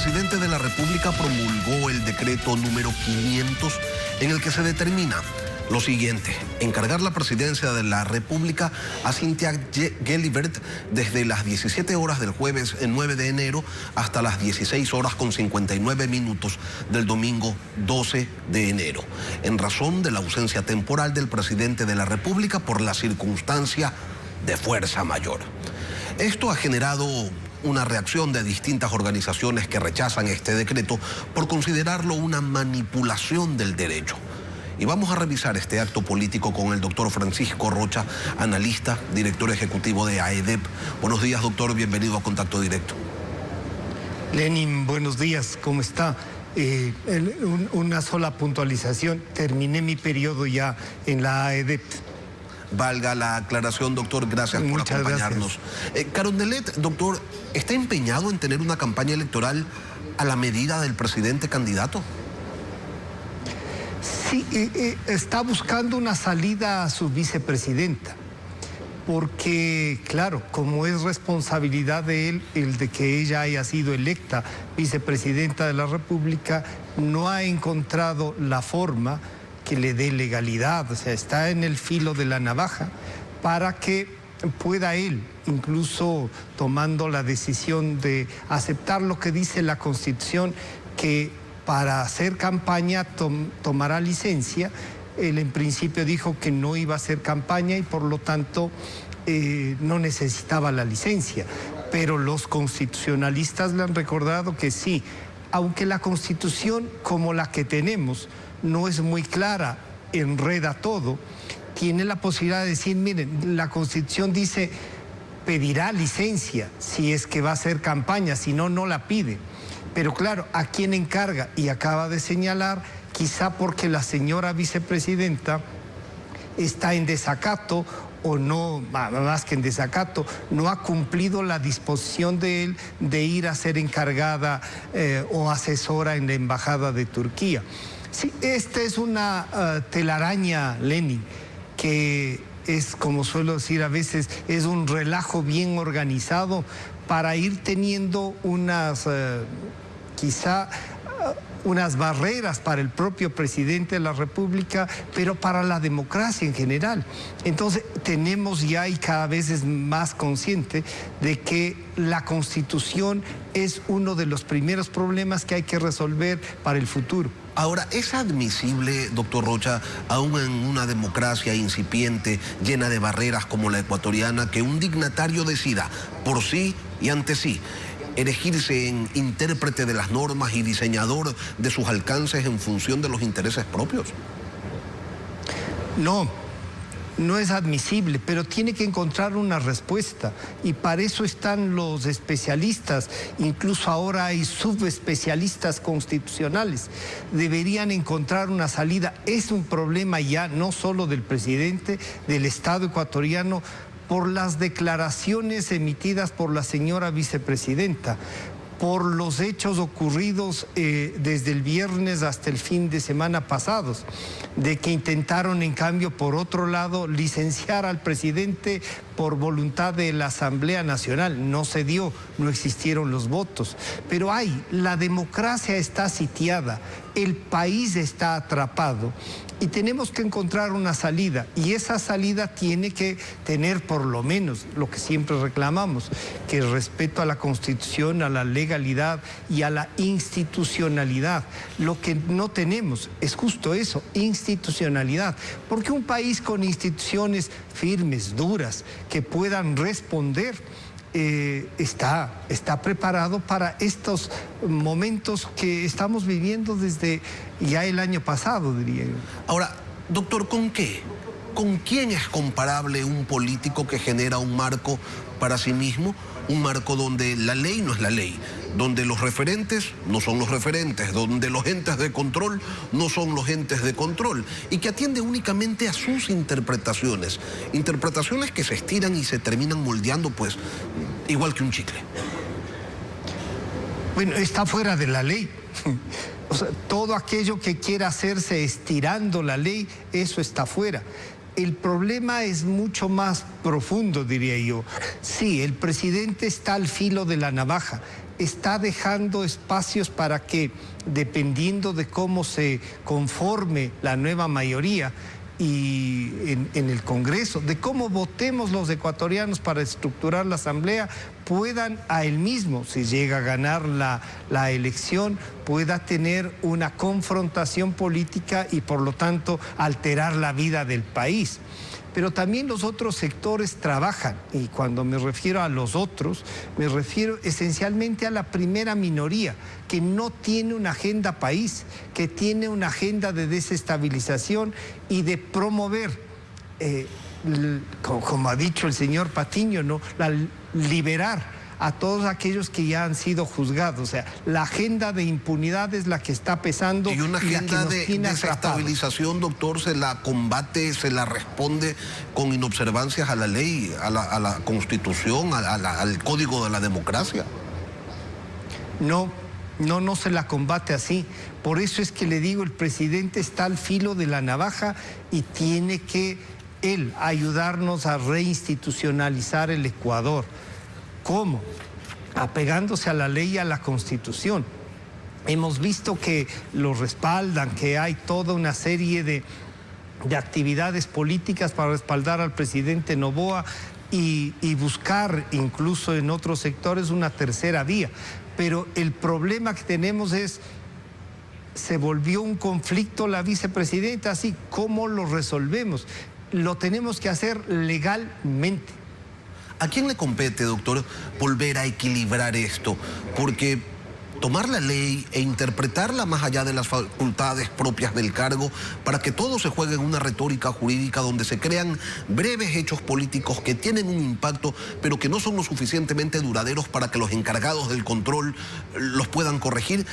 presidente de la República promulgó el decreto número 500 en el que se determina lo siguiente: encargar la presidencia de la República a Cynthia Gelibert desde las 17 horas del jueves 9 de enero hasta las 16 horas con 59 minutos del domingo 12 de enero, en razón de la ausencia temporal del presidente de la República por la circunstancia de fuerza mayor. Esto ha generado una reacción de distintas organizaciones que rechazan este decreto por considerarlo una manipulación del derecho. Y vamos a revisar este acto político con el doctor Francisco Rocha, analista, director ejecutivo de AEDEP. Buenos días, doctor, bienvenido a Contacto Directo. Lenin, buenos días, ¿cómo está? Una sola puntualización, terminé mi periodo ya en la AEDEP. Valga la aclaración, doctor, gracias por acompañarnos. Carondelet, doctor, ¿está empeñado en tener una campaña electoral a la medida del presidente candidato? Sí, está buscando una salida a su vicepresidenta, porque, claro, como es responsabilidad de él el de que ella haya sido electa vicepresidenta de la República, no ha encontrado la forma que le dé legalidad, o sea, está en el filo de la navaja para que pueda él, incluso tomando la decisión de aceptar lo que dice la Constitución, que para hacer campaña tomará licencia. Él en principio dijo que no iba a hacer campaña y por lo tanto no necesitaba la licencia, pero los constitucionalistas le han recordado que sí, aunque la Constitución como la que tenemos no es muy clara, enreda todo, tiene la posibilidad de decir, miren, la Constitución dice, pedirá licencia si es que va a hacer campaña, si no, no la pide. Pero claro, ¿a quién encarga? Y acaba de señalar, quizá porque la señora vicepresidenta está en desacato, o no, más que en desacato, no ha cumplido la disposición de él de ir a ser encargada o asesora en la Embajada de Turquía. Sí, esta es una telaraña, Lenin, que es, como suelo decir a veces, es un relajo bien organizado para ir teniendo unas, quizá, unas barreras para el propio presidente de la República, pero para la democracia en general. Entonces tenemos ya, y cada vez es más consciente, de que la Constitución es uno de los primeros problemas que hay que resolver para el futuro. Ahora, ¿es admisible, doctor Rocha, aún en una democracia incipiente, llena de barreras como la ecuatoriana, que un dignatario decida por sí y ante sí erigirse en intérprete de las normas y diseñador de sus alcances en función de los intereses propios? No es admisible, pero tiene que encontrar una respuesta y para eso están los especialistas, incluso ahora hay subespecialistas constitucionales. Deberían encontrar una salida. Es un problema ya no solo del presidente, del Estado ecuatoriano, por las declaraciones emitidas por la señora vicepresidenta, por los hechos ocurridos desde el viernes hasta el fin de semana pasados, de que intentaron en cambio por otro lado licenciar al presidente por voluntad de la Asamblea Nacional. No se dio, no existieron los votos. Pero la democracia está sitiada, el país está atrapado y tenemos que encontrar una salida, y esa salida tiene que tener por lo menos lo que siempre reclamamos, que el respeto a la Constitución, a la legalidad y a la institucionalidad. Lo que no tenemos es justo eso, institucionalidad, porque un país con instituciones firmes, duras, que puedan responder, está preparado para estos momentos que estamos viviendo desde ya el año pasado, diría yo. Ahora, doctor, ¿con qué? ¿Con quién es comparable un político que genera un marco para sí mismo? Un marco donde la ley no es la ley, donde los referentes no son los referentes, donde los entes de control no son los entes de control, y que atiende únicamente a sus interpretaciones, interpretaciones que se estiran y se terminan moldeando, pues, igual que un chicle. Bueno, está fuera de la ley. O sea, todo aquello que quiera hacerse estirando la ley, eso está fuera. El problema es mucho más profundo, diría yo. Sí, el presidente está al filo de la navaja, está dejando espacios para que, dependiendo de cómo se conforme la nueva mayoría y en el Congreso, de cómo votemos los ecuatorianos para estructurar la Asamblea, puedan a él mismo, si llega a ganar la elección, pueda tener una confrontación política y por lo tanto alterar la vida del país. Pero también los otros sectores trabajan, y cuando me refiero a los otros, me refiero esencialmente a la primera minoría, que no tiene una agenda país, que tiene una agenda de desestabilización y de promover, como ha dicho el señor Patiño, ¿no?, liberar a todos aquellos que ya han sido juzgados. O sea, la agenda de impunidad es la que está pesando. Y una agenda de desestabilización, doctor, ¿se la combate, se la responde con inobservancias a la ley, a la Constitución, al Código de la Democracia? No se la combate así. Por eso es que le digo, el presidente está al filo de la navaja y tiene que él ayudarnos a reinstitucionalizar el Ecuador. ¿Cómo? Apegándose a la ley y a la Constitución. Hemos visto que lo respaldan, que hay toda una serie de actividades políticas para respaldar al presidente Noboa y buscar incluso en otros sectores una tercera vía. Pero el problema que tenemos es, se volvió un conflicto la vicepresidenta, así, ¿cómo lo resolvemos? Lo tenemos que hacer legalmente. ¿A quién le compete, doctor, volver a equilibrar esto? Porque tomar la ley e interpretarla más allá de las facultades propias del cargo para que todo se juegue en una retórica jurídica donde se crean breves hechos políticos que tienen un impacto, pero que no son lo suficientemente duraderos para que los encargados del control los puedan corregir.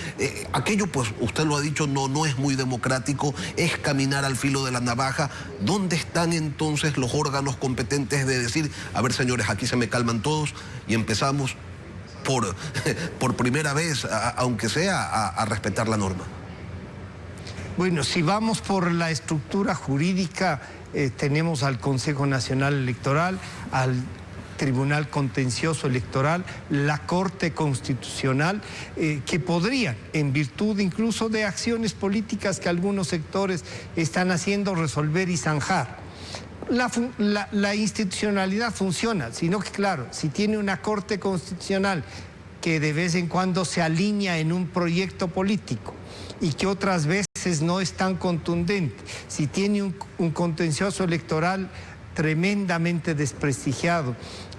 Aquello, pues, usted lo ha dicho, no es muy democrático, es caminar al filo de la navaja. ¿Dónde están entonces los órganos competentes de decir, a ver, señores, aquí se me calman todos y empezamos por primera vez, aunque sea, a respetar la norma? Bueno, si vamos por la estructura jurídica, tenemos al Consejo Nacional Electoral, al Tribunal Contencioso Electoral, la Corte Constitucional, que podrían, en virtud incluso de acciones políticas que algunos sectores están haciendo, resolver y zanjar. La institucionalidad funciona, sino que, claro, si tiene una Corte Constitucional que de vez en cuando se alinea en un proyecto político y que otras veces no es tan contundente, si tiene un contencioso electoral tremendamente desprestigiado,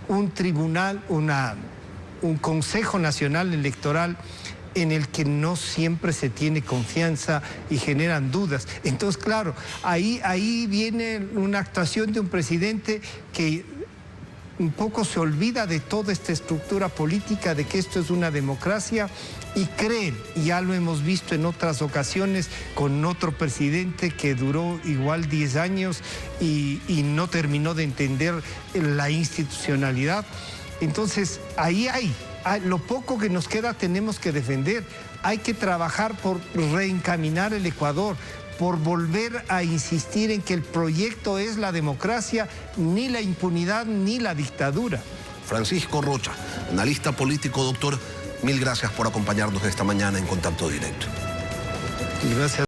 un tribunal, un Consejo Nacional Electoral en el que no siempre se tiene confianza y generan dudas. Entonces, claro, ahí viene una actuación de un presidente que un poco se olvida de toda esta estructura política, de que esto es una democracia, y creen, y ya lo hemos visto en otras ocasiones con otro presidente que duró igual 10 años y no terminó de entender la institucionalidad. Entonces, ahí lo poco que nos queda tenemos que defender. Hay que trabajar por reencaminar el Ecuador, por volver a insistir en que el proyecto es la democracia, ni la impunidad, ni la dictadura. Francisco Rocha, analista político, doctor, mil gracias por acompañarnos esta mañana en Contacto Directo. Gracias.